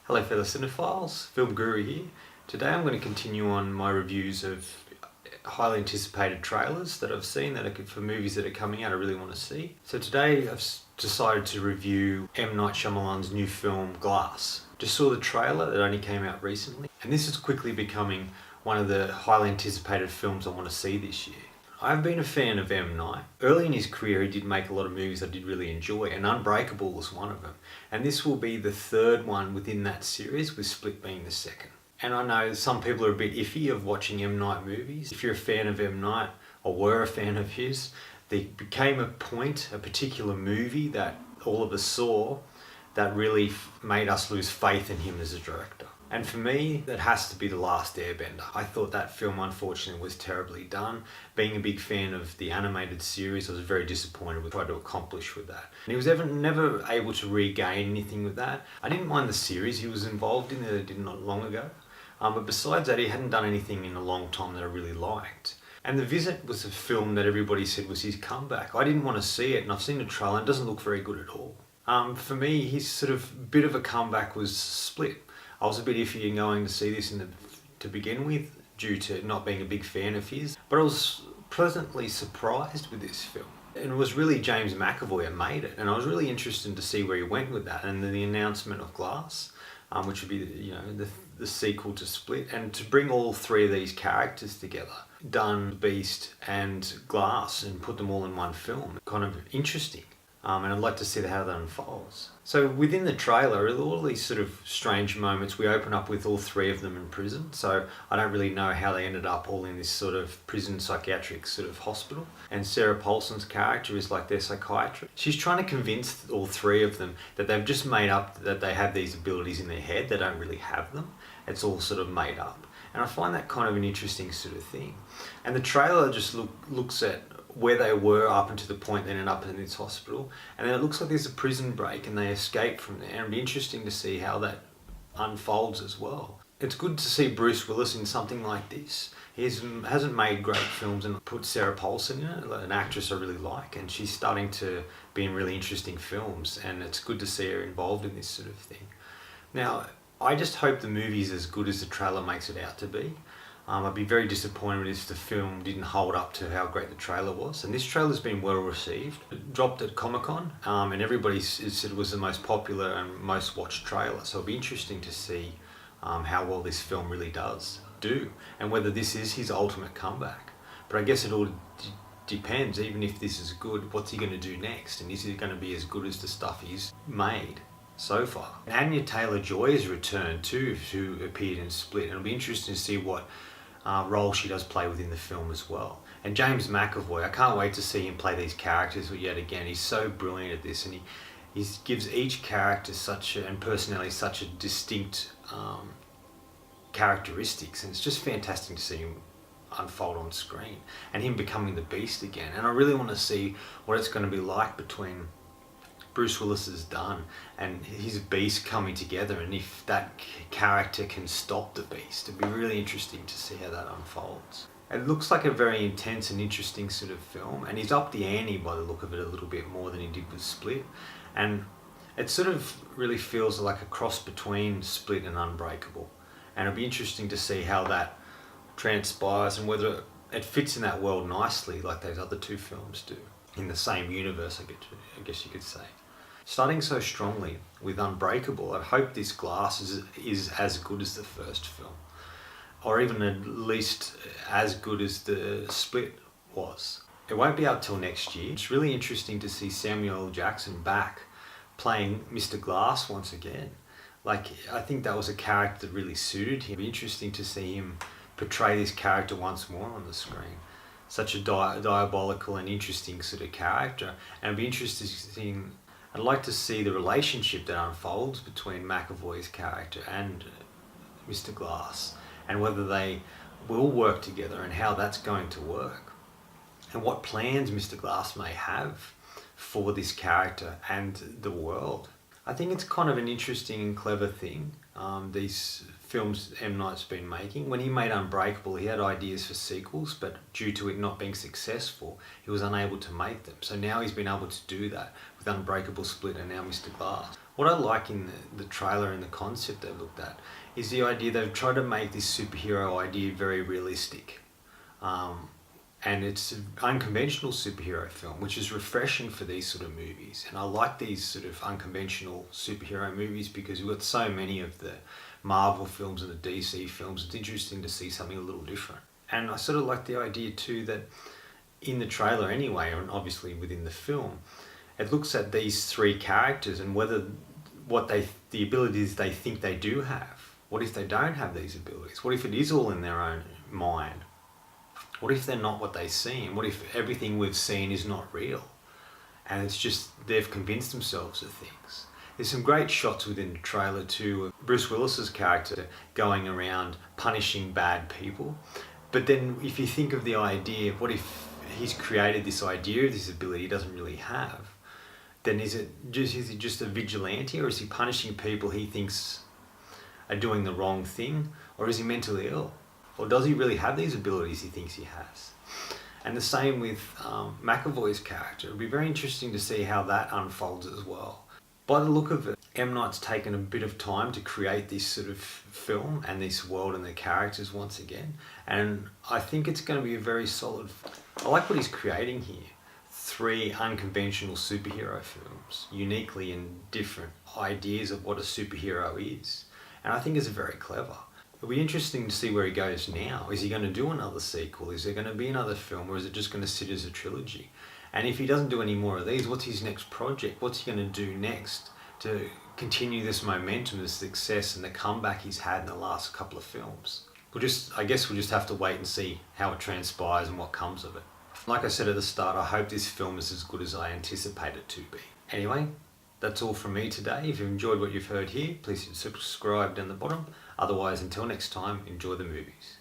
Hello fellow cinephiles, Film Guru here. Today I'm going to continue on my reviews of highly anticipated trailers that I've seen that are for movies that are coming out I really want to see. So today I've decided to review M.Nights Shyamalan's new film Glass. Just saw the trailer that only came out recently, and this is quickly becoming one of the highly anticipated films I want to see this year. I've been a fan of M. Night. Early in his career he did make a lot of movies I did really enjoy, and Unbreakable was one of them. And this will be the third one within that series, with Split being the second. And I know some people are a bit iffy of watching M. Night movies. If you're a fan of M. Night, or were a fan of his, there became a particular movie that all of us saw that really made us lose faith in him as a director. And for me, that has to be The Last Airbender. I thought that film, unfortunately, was terribly done. Being a big fan of the animated series, I was very disappointed with what I tried to accomplish with that. And he was never able to regain anything with that. I didn't mind the series he was involved in that I did not long ago. But besides that, he hadn't done anything in a long time that I really liked. And The Visit was a film that everybody said was his comeback. I didn't want to see it, and I've seen the trailer, and it doesn't look very good at all. For me, his sort of bit of a comeback was Split. I was a bit iffy in going to see this to begin with, due to not being a big fan of his, but I was pleasantly surprised with this film. And it was really James McAvoy that made it, and I was really interested to see where he went with that. And then the announcement of Glass, which would be the sequel to Split, and to bring all three of these characters together, Dunn, Beast and Glass, and put them all in one film, kind of interesting. And I'd like to see how that unfolds. So within the trailer, all these sort of strange moments, we open up with all three of them in prison. So I don't really know how they ended up all in this sort of prison psychiatric sort of hospital. And Sarah Paulson's character is like their psychiatrist. She's trying to convince all three of them that they've just made up that they have these abilities in their head. They don't really have them. It's all sort of made up. And I find that kind of an interesting sort of thing. And the trailer just looks at where they were up until the point they ended up in this hospital, and then it looks like there's a prison break and they escape from there, and it'd be interesting to see how that unfolds as well. It's good to see Bruce Willis in something like this. He hasn't made great films, and put Sarah Paulson in it, an actress I really like, and she's starting to be in really interesting films, and it's good to see her involved in this sort of thing. Now, I just hope the movie's as good as the trailer makes it out to be. I'd be very disappointed if the film didn't hold up to how great the trailer was. And this trailer's been well received. It dropped at Comic-Con, and everybody said it was the most popular and most watched trailer. So it'll be interesting to see how well this film really does do, and whether this is his ultimate comeback. But I guess it all depends. Even if this is good, what's he going to do next? And is he going to be as good as the stuff he's made so far? Anya Taylor-Joy has returned too, who appeared in Split, and it'll be interesting to see what role she does play within the film as well. And James McAvoy, I can't wait to see him play these characters yet again. He's so brilliant at this, and he gives each character and personality such a distinct characteristics, and it's just fantastic to see him unfold on screen, and him becoming the Beast again. And I really want to see what it's going to be like between Bruce Willis's Dunn and his Beast coming together, and if that character can stop the Beast. It'd be really interesting to see how that unfolds. It looks like a very intense and interesting sort of film, and he's upped the ante by the look of it a little bit more than he did with Split, and it sort of really feels like a cross between Split and Unbreakable, and it'll be interesting to see how that transpires and whether it fits in that world nicely like those other two films do, in the same universe, I guess you could say. Starting so strongly with Unbreakable, I hope this Glass is as good as the first film, or even at least as good as the Split was. It won't be out till next year. It's really interesting to see Samuel L. Jackson back playing Mr. Glass once again. Like, I think that was a character that really suited him. It'd be interesting to see him portray this character once more on the screen. Such a diabolical and interesting sort of character, and it'd be interesting. I'd like to see the relationship that unfolds between McAvoy's character and Mr. Glass, and whether they will work together and how that's going to work, and what plans Mr. Glass may have for this character and the world. I think it's kind of an interesting and clever thing, these films M. Night's been making. When he made Unbreakable, he had ideas for sequels, but due to it not being successful, he was unable to make them. So now he's been able to do that with Unbreakable, Split, and now Mr. Glass. What I like in the trailer and the concept they've looked at is the idea they've tried to make this superhero idea very realistic. And it's an unconventional superhero film, which is refreshing for these sort of movies. And I like these sort of unconventional superhero movies because we've got so many of the Marvel films and the DC films. It's interesting to see something a little different. And I sort of like the idea too that in the trailer anyway, and obviously within the film, it looks at these three characters and whether the abilities they think they do have. What if they don't have these abilities? What if it is all in their own mind? What if they're not what they seem? What if everything we've seen is not real? And it's just they've convinced themselves of things. There's some great shots within the trailer too of Bruce Willis's character going around punishing bad people. But then if you think of the idea, what if he's created this idea of this ability he doesn't really have? Then is he just a vigilante, or is he punishing people he thinks are doing the wrong thing? Or is he mentally ill? Or does he really have these abilities he thinks he has? And the same with McAvoy's character. It'll be very interesting to see how that unfolds as well. By the look of it, M.Nights taken a bit of time to create this sort of film and this world and the characters once again. And I think it's going to be a very solid... I like what he's creating here. 3 unconventional superhero films, uniquely and different ideas of what a superhero is. And I think it's very clever. It'll be interesting to see where he goes now. Is he going to do another sequel? Is there going to be another film, or is it just going to sit as a trilogy? And if he doesn't do any more of these, what's his next project? What's he going to do next to continue this momentum, this success and the comeback he's had in the last couple of films? I guess we'll just have to wait and see how it transpires and what comes of it. Like I said at the start, I hope this film is as good as I anticipate it to be. Anyway, that's all from me today. If you've enjoyed what you've heard here, please subscribe down the bottom. Otherwise, until next time, enjoy the movies.